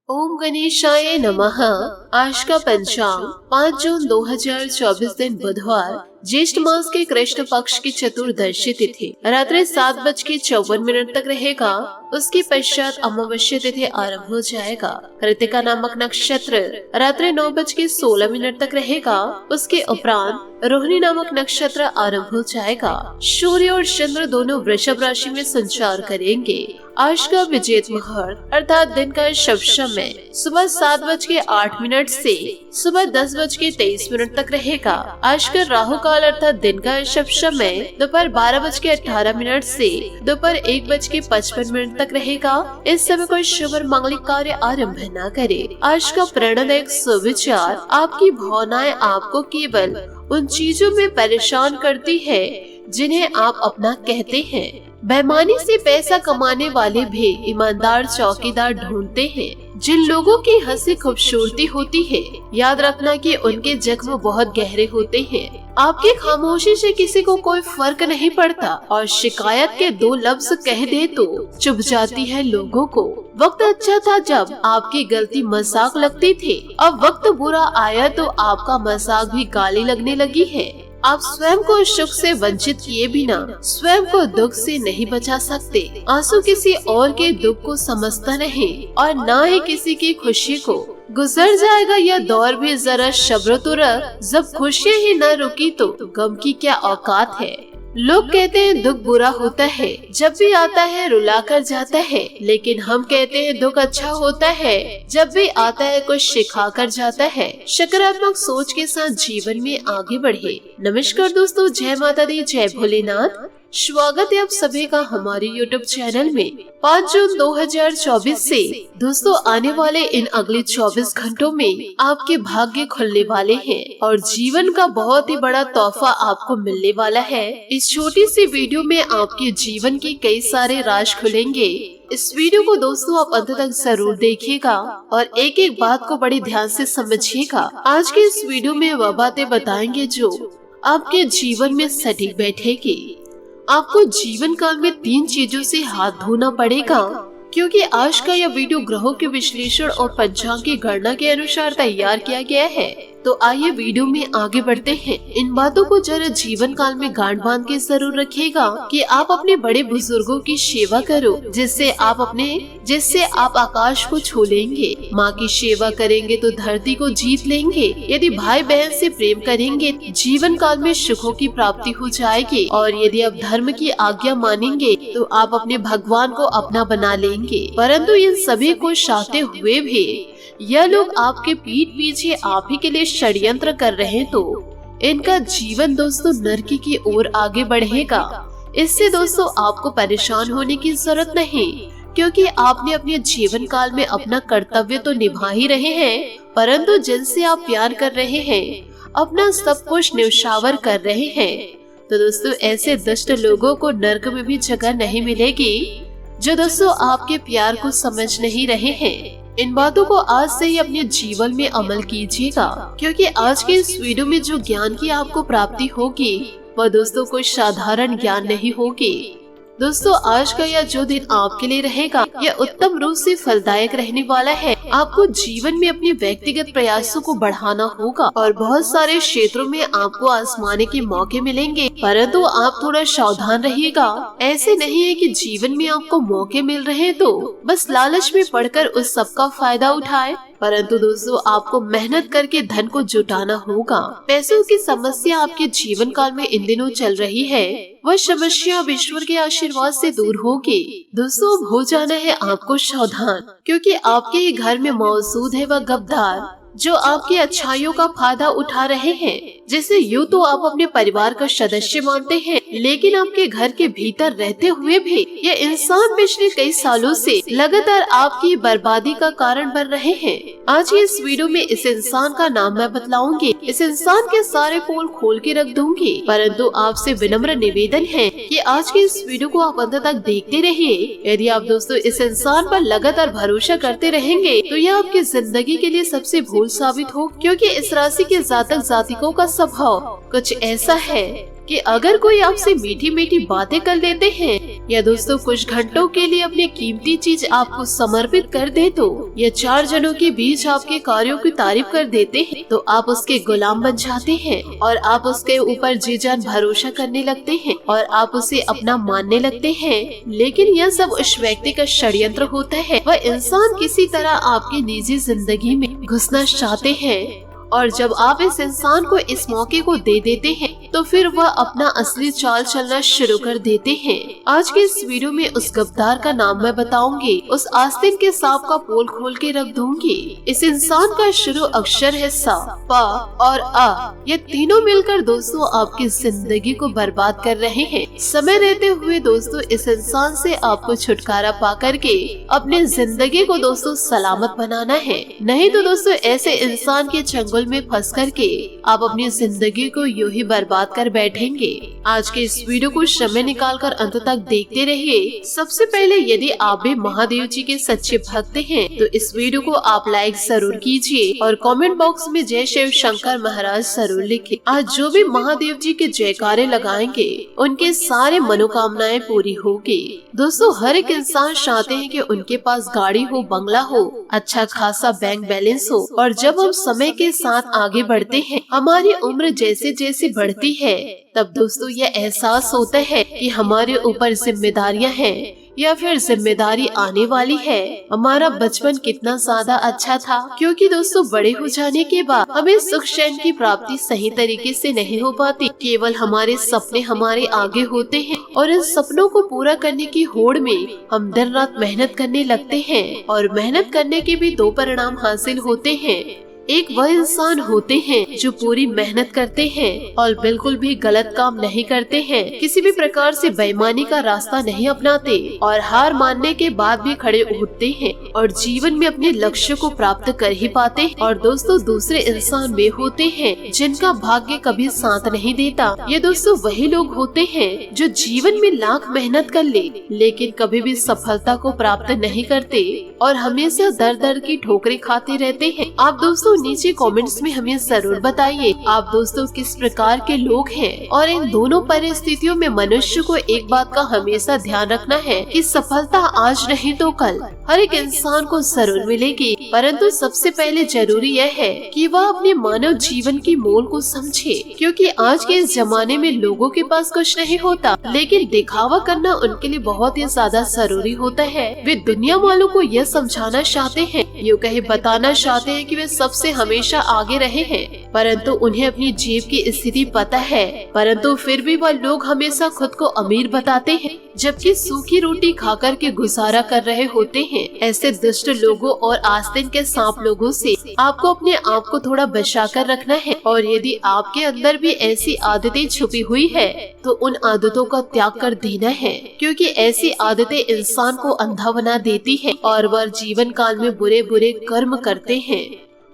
ओम गणेशाय नमः। आज का पंचांग 5 जून 2024 दिन बुधवार, ज्येष्ठ मास के कृष्ण पक्ष की चतुर्दशी तिथि रात्रि 7:54 तक रहेगा। उसके पश्चात अमावस्या तिथि आरंभ हो जाएगा। कृतिका नामक नक्षत्र रात्रि 9:16 तक रहेगा। उसके उपरांत रोहिणी नामक नक्षत्र आरंभ हो जाएगा। सूर्य और चंद्र दोनों वृषभ राशि में संचार करेंगे। आज का विजेत मुहूर्त अर्थात दिन का शुभ समय सुबह 7:08 से सुबह 10:23 तक रहेगा। आज का राहु काल अर्थात दिन का शुभ समय दोपहर 12:18 से दोपहर 1:55 तक रहेगा। इस समय कोई शुभ और मांगलिक कार्य आरंभ न करे। आज का प्रेरणादायक सुविचार, आपकी भावनाएं आपको केवल उन चीजों में परेशान करती है जिन्हें आप अपना कहते हैं। बेईमानी से पैसा कमाने वाले भी ईमानदार चौकीदार ढूंढते हैं। जिन लोगों की हंसी खूबसूरती होती है, याद रखना कि उनके जख्म बहुत गहरे होते हैं। आपकी खामोशी से किसी को कोई फर्क नहीं पड़ता और शिकायत के 2 लफ्ज कह दे तो चुभ जाती है लोगों को। वक्त अच्छा था जब आपकी गलती मजाक लगती थी। अब वक्त बुरा आया तो आपका मजाक भी गाली लगने लगी है। आप स्वयं को सुख से वंचित किए बिना स्वयं को दुख से नहीं बचा सकते। आंसू किसी और के दुख को समझता नहीं और न ही किसी की खुशी को। गुजर जाएगा यह दौर भी, जरा सब्र तो रख। जब खुशियाँ ही न रुकी तो गम की क्या औकात है। लोग कहते हैं दुख बुरा होता है, जब भी आता है रुला कर जाता है, लेकिन हम कहते हैं दुख अच्छा होता है, जब भी आता है कुछ सिखा कर जाता है। सकारात्मक सोच के साथ जीवन में आगे बढ़े। नमस्कार दोस्तों, जय माता दी, जय भोलेनाथ। स्वागत है आप सभी का हमारे YouTube चैनल में। 5 जून 2024 से दोस्तों आने वाले इन अगले 24 घंटों में आपके भाग्य खुलने वाले हैं और जीवन का बहुत ही बड़ा तोहफा आपको मिलने वाला है। इस छोटी सी वीडियो में आपके जीवन के कई सारे राज खुलेंगे। इस वीडियो को दोस्तों आप अंत तक जरूर देखिएगा और एक एक बात को बड़ी ध्यान से समझिएगा। आज के इस वीडियो में वह बातें बताएंगे जो आपके जीवन में सटीक बैठेगी। आपको जीवन काल में 3 चीजों से हाथ धोना पड़ेगा, क्योंकि आज का यह वीडियो ग्रहों के विश्लेषण और पंचांग की गणना के अनुसार तैयार किया गया है। तो आइए वीडियो में आगे बढ़ते हैं। इन बातों को जरा जीवन काल में गांठ बांध के जरूर रखिएगा कि आप अपने बड़े बुजुर्गों की सेवा करो, जिससे आप आकाश को छू लेंगे। माँ की सेवा करेंगे तो धरती को जीत लेंगे। यदि भाई बहन से प्रेम करेंगे, जीवन काल में सुखों की प्राप्ति हो जाएगी। और यदि आप धर्म की आज्ञा मानेंगे तो आप अपने भगवान को अपना बना लेंगे। परंतु इन सभी को चाहते हुए भी यह लोग आपके पीठ पीछे आप ही के लिए षड्यंत्र कर रहे हैं, तो इनका जीवन दोस्तों नरकी की ओर आगे बढ़ेगा। इससे दोस्तों आपको परेशान होने की जरूरत नहीं, क्योंकि आपने अपने जीवन काल में अपना कर्तव्य तो निभा ही रहे हैं, परंतु जिनसे आप प्यार कर रहे हैं अपना सब कुछ न्यौछावर कर रहे हैं। तो दोस्तों ऐसे दुष्ट लोगों को नर्क में भी जगह नहीं मिलेगी, जो दोस्तों आपके प्यार को समझ नहीं रहे हैं। इन बातों को आज से ही अपने जीवन में अमल कीजिएगा, क्योंकि आज के इस वीडियो में जो ज्ञान की आपको प्राप्ति होगी वह दोस्तों कोई साधारण ज्ञान नहीं होगी। दोस्तों आज का यह जो दिन आपके लिए रहेगा यह उत्तम रूप से फलदायक रहने वाला है। आपको जीवन में अपने व्यक्तिगत प्रयासों को बढ़ाना होगा और बहुत सारे क्षेत्रों में आपको आजमाने के मौके मिलेंगे, परंतु आप थोड़ा सावधान रहिएगा। ऐसे नहीं है कि जीवन में आपको मौके मिल रहे हैं तो बस लालच में पड़कर उस सब का फायदा उठाए, परंतु दोस्तों आपको मेहनत करके धन को जुटाना होगा। पैसों की समस्या आपके जीवन काल में इन दिनों चल रही है, वह समस्या अब ईश्वर के आशीर्वाद से दूर होगी। दोस्तों अब हो जाना है आपको सावधान, क्योंकि आपके ही घर में मौजूद है वह गद्दार जो आपकी अच्छाइयों का फायदा उठा रहे हैं। जिसे यूँ तो आप अपने परिवार का सदस्य मानते हैं, लेकिन आपके घर के भीतर रहते हुए भी यह इंसान पिछले कई सालों से लगातार आपकी बर्बादी का कारण बन रहे हैं। आज की इस वीडियो में इस इंसान का नाम मैं बतलाऊंगी। इस इंसान के सारे पोल खोल के रख दूंगी, परंतु आपसे विनम्र निवेदन है कि आज की इस वीडियो को आप अंत तक देखते रहिए। यदि आप दोस्तों इस इंसान पर लगातार भरोसा करते रहेंगे तो यह आपकी जिंदगी के लिए सबसे भूल साबित हो, क्योंकि इस राशि के जातक जातिकों का स्वभाव कुछ ऐसा है कि अगर कोई आपसे मीठी मीठी बातें कर लेते हैं या दोस्तों कुछ घंटों के लिए अपनी कीमती चीज आपको समर्पित कर दे तो, या 4 जनों के बीच आपके कार्यों की तारीफ कर देते हैं तो आप उसके गुलाम बन जाते हैं और आप उसके ऊपर जी जान भरोसा करने लगते हैं और आप उसे अपना मानने लगते हैं। लेकिन यह सब उस व्यक्ति का षड्यंत्र होता है। वह इंसान किसी तरह आपकी निजी जिंदगी में घुसना चाहते हैं और जब आप इस इंसान को इस मौके को दे देते हैं तो फिर वह अपना असली चाल चलना शुरू कर देते हैं। आज के इस वीडियो में उस गद्दार का नाम मैं बताऊंगी, उस आस्तीन के सांप का पोल खोल के रख दूंगी। इस इंसान का शुरू अक्षर है सा, पा और आ। ये तीनों मिलकर दोस्तों आपकी जिंदगी को बर्बाद कर रहे हैं। समय रहते हुए दोस्तों इस इंसान से आपको छुटकारा पा करके अपने जिंदगी को दोस्तों सलामत बनाना है। नहीं तो दोस्तों ऐसे इंसान के चंगुल में फंस करके आप अपनी जिंदगी को यूं ही बर्बाद कर बैठेंगे। आज के इस वीडियो को समय निकालकर अंत तक देखते रहिए। सबसे पहले यदि आप भी महादेव जी के सच्चे भक्त हैं तो इस वीडियो को आप लाइक जरूर कीजिए और कमेंट बॉक्स में जय शिव शंकर महाराज जरूर लिखें। आज जो भी महादेव जी के जयकारे लगाएंगे उनके सारे मनोकामनाएं पूरी होगी। दोस्तों हर एक इंसान चाहते हैं कि उनके पास गाड़ी हो, बंगला हो, अच्छा खासा बैंक बैलेंस हो। और जब हम समय के साथ आगे बढ़ते हैं, हमारी उम्र जैसे जैसे बढ़ती है, तब दोस्तों यह एहसास होता है कि हमारे ऊपर जिम्मेदारियां हैं या फिर जिम्मेदारी आने वाली है। हमारा बचपन कितना ज्यादा अच्छा था, क्योंकि दोस्तों बड़े हो जाने के बाद हमें सुख चैन की प्राप्ति सही तरीके से नहीं हो पाती। केवल हमारे सपने हमारे आगे होते हैं और इन सपनों को पूरा करने की होड़ में हम दिन रात मेहनत करने लगते हैं और मेहनत करने के भी 2 परिणाम हासिल होते हैं। एक वह इंसान होते हैं जो पूरी मेहनत करते हैं और बिल्कुल भी गलत काम नहीं करते हैं, किसी भी प्रकार से बेईमानी का रास्ता नहीं अपनाते और हार मानने के बाद भी खड़े उठते हैं और जीवन में अपने लक्ष्य को प्राप्त कर ही पाते हैं। और दोस्तों दूसरे इंसान वे होते हैं जिनका भाग्य कभी साथ नहीं देता। ये दोस्तों वही लोग होते हैं जो जीवन में लाख मेहनत कर ले लेकिन कभी भी सफलता को प्राप्त नहीं करते और हमेशा दर दर की ठोकरें खाते रहते हैं। आप दोस्तों नीचे कमेंट्स में हमें जरूर बताइए आप दोस्तों किस प्रकार के लोग हैं। और इन दोनों परिस्थितियों में मनुष्य को एक बात का हमेशा ध्यान रखना है कि सफलता आज नहीं तो कल हर एक इंसान को जरूर मिलेगी, परंतु सबसे पहले जरूरी यह है कि वह अपने मानव जीवन की मोल को समझे। क्योंकि आज के इस जमाने में लोगों के पास कुछ नहीं होता, लेकिन दिखावा करना उनके लिए बहुत ही ज्यादा जरूरी होता है। वे दुनिया वालों को यह समझाना चाहते हैं, यूँ कहे बताना चाहते हैं कि वे सबसे हमेशा आगे रहे हैं, परंतु उन्हें अपनी जेब की स्थिति पता है। परंतु फिर भी वह लोग हमेशा खुद को अमीर बताते हैं, जबकि सूखी रोटी खाकर के गुजारा कर रहे होते हैं। ऐसे दुष्ट लोगों और आस्तीन के सांप लोगों से आपको अपने आप को थोड़ा बचा कर रखना है। और यदि आपके अंदर भी ऐसी आदतें छुपी हुई है तो उन आदतों का त्याग कर देना है, क्योंकि ऐसी आदतें इंसान को अंधा बना देती है और वह जीवन काल में बुरे बुरे कर्म करते हैं।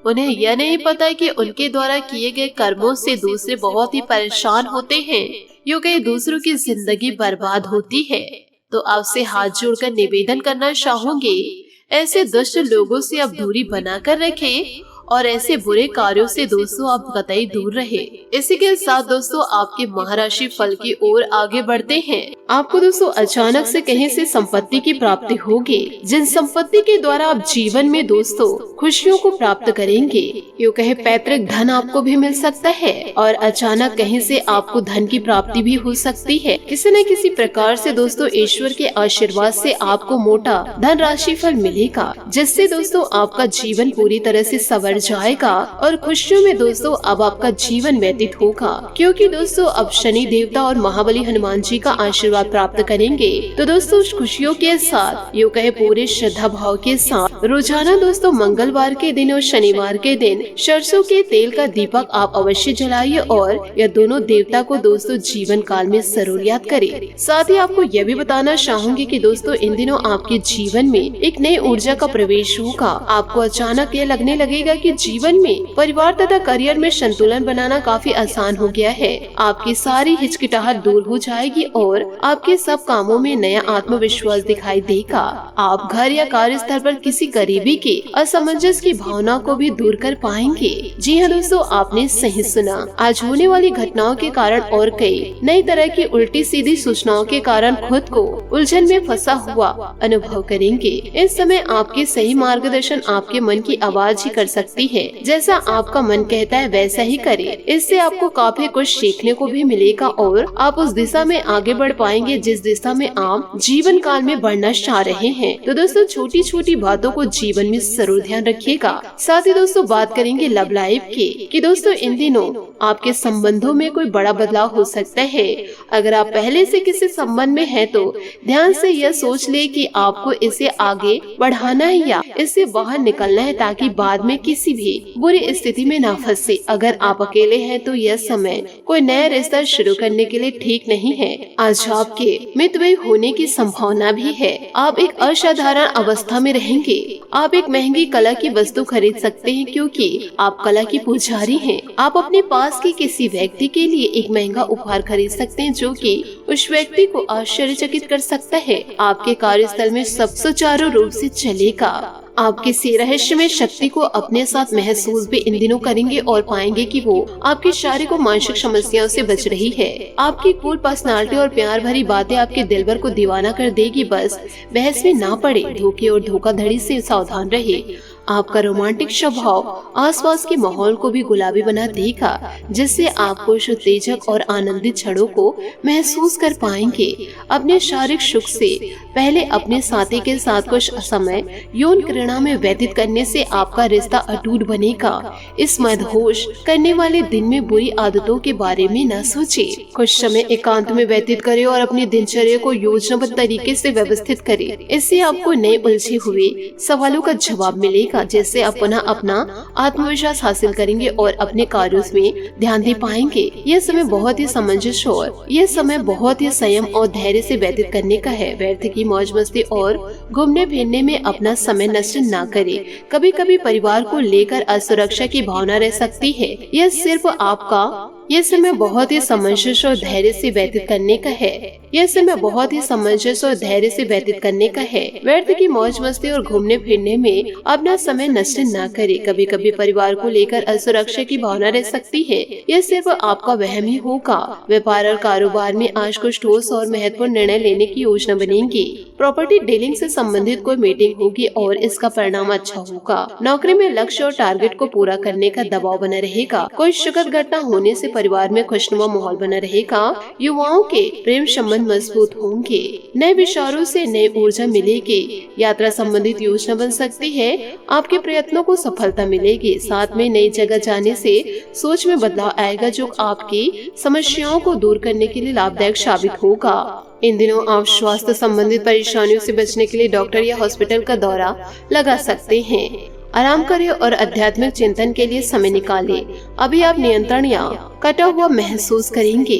उन्हें यह नहीं पता कि उनके द्वारा किए गए कर्मों से दूसरे बहुत ही परेशान होते हैं, यूँ कहीं दूसरों की जिंदगी बर्बाद होती है। तो आपसे हाथ जोड़कर निवेदन करना चाहूंगी, ऐसे दुष्ट लोगों से आप दूरी बनाकर रखें और ऐसे बुरे कार्यों से दोस्तों आप कतई दूर रहे। इसी के साथ दोस्तों आपके महाराशि फल की ओर आगे बढ़ते हैं। आपको दोस्तों अचानक से कहीं से संपत्ति की प्राप्ति होगी, जिन संपत्ति के द्वारा आप जीवन में दोस्तों खुशियों को प्राप्त करेंगे। यूँ कहे पैतृक धन आपको भी मिल सकता है और अचानक कहीं से आपको धन की प्राप्ति भी हो सकती है। किसी न किसी प्रकार से दोस्तों ईश्वर के आशीर्वाद से आपको मोटा धन राशि फल मिलेगा, जिससे दोस्तों आपका जीवन पूरी तरह से संवर जाएगा और खुशियों में दोस्तों अब आपका जीवन व्यतीत होगा। क्योंकि दोस्तों अब शनि देवता और महाबली हनुमान जी का आशीर्वाद प्राप्त करेंगे। तो दोस्तों खुशियों के साथ यूँ कहे पूरे श्रद्धा भाव के साथ रोजाना दोस्तों मंगलवार के दिन और शनिवार के दिन सरसों के तेल का दीपक आप अवश्य जलाइए और यह दोनों देवता को दोस्तों जीवन काल में जरूर याद करें। साथ ही आपको यह भी बताना चाहूंगी कि दोस्तों इन दिनों आपके जीवन में एक नई ऊर्जा का प्रवेश होगा। आपको अचानक यह लगने लगेगा कि कि जीवन में परिवार तथा करियर में संतुलन बनाना काफी आसान हो गया है। आपकी सारी हिचकिचाहट दूर हो जाएगी और आपके सब कामों में नया आत्मविश्वास दिखाई देगा। आप घर या कार्यस्थल पर किसी करीबी के असमंजस की भावना को भी दूर कर पाएंगे। जी हाँ दोस्तों, आपने सही सुना। आज होने वाली घटनाओं के कारण और कई नई तरह की उल्टी सीधी सूचनाओं के कारण खुद को उलझन में फंसा हुआ अनुभव करेंगे। इस समय आपके सही मार्गदर्शन आपके मन की आवाज ही कर सकती है। जैसा आपका मन कहता है वैसा ही करें। इससे आपको काफी कुछ सीखने को भी मिलेगा और आप उस दिशा में आगे बढ़ पाएंगे जिस दिशा में आप जीवन काल में बढ़ना चाह रहे हैं। तो दोस्तों, छोटी छोटी बातों को जीवन में जरूर ध्यान रखिएगा। साथ ही दोस्तों, बात करेंगे लव लाइफ की कि दोस्तों इन दिनों आपके संबंधों में कोई बड़ा बदलाव हो सकता है। अगर आप पहले से किसी संबंध में हैं तो ध्यान से यह सोच ले कि आपको इसे आगे बढ़ाना है या इससे बाहर निकलना है, ताकि बाद में किसी भी बुरी स्थिति में ना फंसे। अगर आप अकेले हैं तो यह समय कोई नया रिश्ता शुरू करने के लिए ठीक नहीं है। आज आपके मितव्यय होने की संभावना भी है। आप एक असाधारण अवस्था में रहेंगे। आप एक महंगी कला की वस्तु खरीद सकते हैं क्योंकि आप कला की पुजारी हैं। आप अपने पास के किसी व्यक्ति के लिए एक महंगा उपहार खरीद सकते हैं जो कि उस व्यक्ति को आश्चर्यचकित कर सकता है। आपके कार्यस्थल में सब सुचारू रूप से चलेगा। आप किसी रहस्यमय शक्ति को अपने साथ महसूस भी इन दिनों करेंगे और पाएंगे कि वो आपकी शारीरिक और मानसिक समस्याओं से बच रही है। आपकी कूल पर्सनालिटी और प्यार भरी बातें आपके दिलबर को दीवाना कर देगी। बस बहस में ना पड़े, धोखे और धोखाधड़ी से सावधान रहे। आपका रोमांटिक स्वभाव आसपास के माहौल को भी गुलाबी बना देगा, जिससे आप कुछ उत्तेजक और आनंदित क्षणों को महसूस कर पाएंगे। अपने शारीरिक सुख से पहले अपने साथी के साथ कुछ समय यौन क्रीड़ा में व्यतीत करने से आपका रिश्ता अटूट बनेगा। इस मदहोश करने वाले दिन में बुरी आदतों के बारे में न सोचे। कुछ समय एकांत में व्यतीत करें और अपनी दिनचर्या को योजनाबद्ध तरीके से व्यवस्थित करें। इससे आपको नए उलझे हुए सवालों का जवाब मिलेगा, जिससे आप पुनः अपना आत्मविश्वास हासिल करेंगे और अपने कार्यों में ध्यान दे पाएंगे। यह समय बहुत ही समंजस और यह समय बहुत ही संयम और धैर्य से व्यतीत करने का है। व्यर्थ की मौज मस्ती और घूमने फिरने में अपना समय नष्ट न करें। कभी कभी परिवार को लेकर असुरक्षा की भावना रह सकती है। यह सिर्फ आपका यह समय बहुत ही समंजस और धैर्य से व्यतीत करने का है। यह समय बहुत ही समंजस और धैर्य से व्यतीत करने का है। व्यर्थ की मौज मस्ती और घूमने फिरने में अपना समय नष्ट न करे। कभी कभी परिवार को लेकर असुरक्षा की भावना रह सकती है। यह सिर्फ आपका वहम ही होगा। व्यापार और कारोबार में आज कुछ ठोस और महत्वपूर्ण निर्णय लेने की योजना बनेगी। प्रॉपर्टी डीलिंग से संबंधित कोई मीटिंग होगी और इसका परिणाम अच्छा होगा। नौकरी में लक्ष्य और टारगेट को पूरा करने का दबाव बना रहेगा। कोई सुखद घटना होने से परिवार में खुशनुमा माहौल बना रहेगा। युवाओं के प्रेम संबंध मजबूत होंगे। नए विचारों से नई ऊर्जा मिलेगी। यात्रा संबंधित योजना बन सकती है। आपके प्रयत्नों को सफलता मिलेगी। साथ में नई जगह जाने से सोच में बदलाव आएगा जो आपकी समस्याओं को दूर करने के लिए लाभदायक साबित होगा। इन दिनों आप स्वास्थ्य संबंधित परेशानियों से बचने के लिए डॉक्टर या हॉस्पिटल का दौरा लगा सकते हैं। आराम करें और आध्यात्मिक चिंतन के लिए समय निकालें। अभी आप नियंत्रण या कटा हुआ महसूस करेंगे।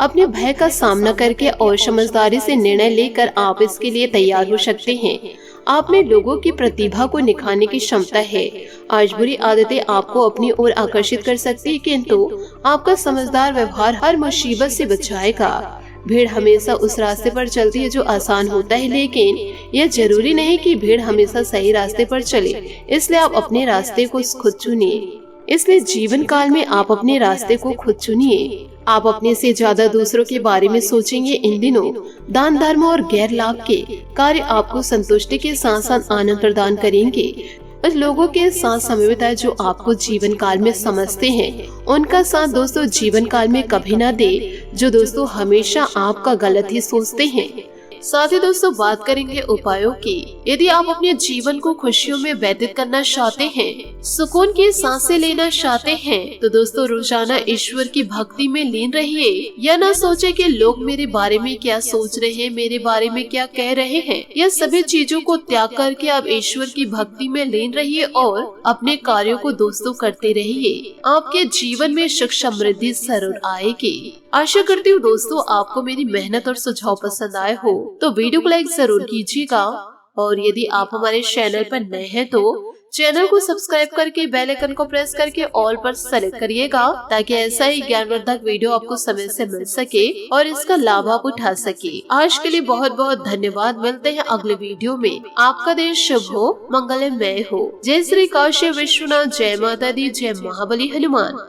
अपने भय का सामना करके और समझदारी से निर्णय लेकर आप इसके लिए तैयार हो सकते हैं। आप में लोगों की प्रतिभा को निखारने की क्षमता है। आज बुरी आदतें आपको अपनी ओर आकर्षित कर सकती है, किंतु आपका समझदार व्यवहार हर मुसीबत से बचाएगा। भीड़ हमेशा उस रास्ते पर चलती है जो आसान होता है, लेकिन यह जरूरी नहीं कि भीड़ हमेशा सही रास्ते पर चले। इसलिए आप अपने रास्ते को खुद चुनिए। इसलिए जीवन काल में आप अपने रास्ते को खुद चुनिए। आप अपने से ज्यादा दूसरों के बारे में सोचेंगे। इन दिनों दान धर्म और गैर लाभ के कार्य आपको संतुष्टि के साथ साथ आनंद प्रदान करेंगे। उस लोगों के साथ समय बिताएं जो आपको जीवन काल में समझते हैं। उनका साथ दोस्तों जीवन काल में कभी ना दे जो दोस्तों हमेशा आपका गलत ही सोचते हैं। साथ ही दोस्तों बात करेंगे उपायों की। यदि आप अपने जीवन को खुशियों में व्यतीत करना चाहते हैं, सुकून की सांसें लेना चाहते हैं, तो दोस्तों रोजाना ईश्वर की भक्ति में लीन रहिए। यह ना सोचे कि लोग मेरे बारे में क्या सोच रहे हैं, मेरे बारे में क्या कह रहे हैं। यह सभी चीजों को त्याग करके आप ईश्वर की भक्ति में लीन रहिए और अपने कार्यों को दोस्तों करते रहिए। आपके जीवन में सुख समृद्धि जरूर आएगी। आशा करती हूँ दोस्तों आपको मेरी मेहनत और सुझाव पसंद आए हो तो वीडियो को लाइक जरूर कीजिएगा और यदि आप हमारे चैनल पर नए हैं तो चैनल को सब्सक्राइब करके बेल आइकन को प्रेस करके ऑल पर सेलेक्ट करिएगा, ताकि ऐसा ही ज्ञानवर्धक वीडियो आपको समय से मिल सके और इसका लाभ आप उठा सके। आज के लिए बहुत बहुत धन्यवाद। मिलते हैं अगले वीडियो में। आपका दिन शुभ हो, मंगलमय हो। जय श्री काशी विश्वनाथ, जय माता दी, जय महाबली हनुमान।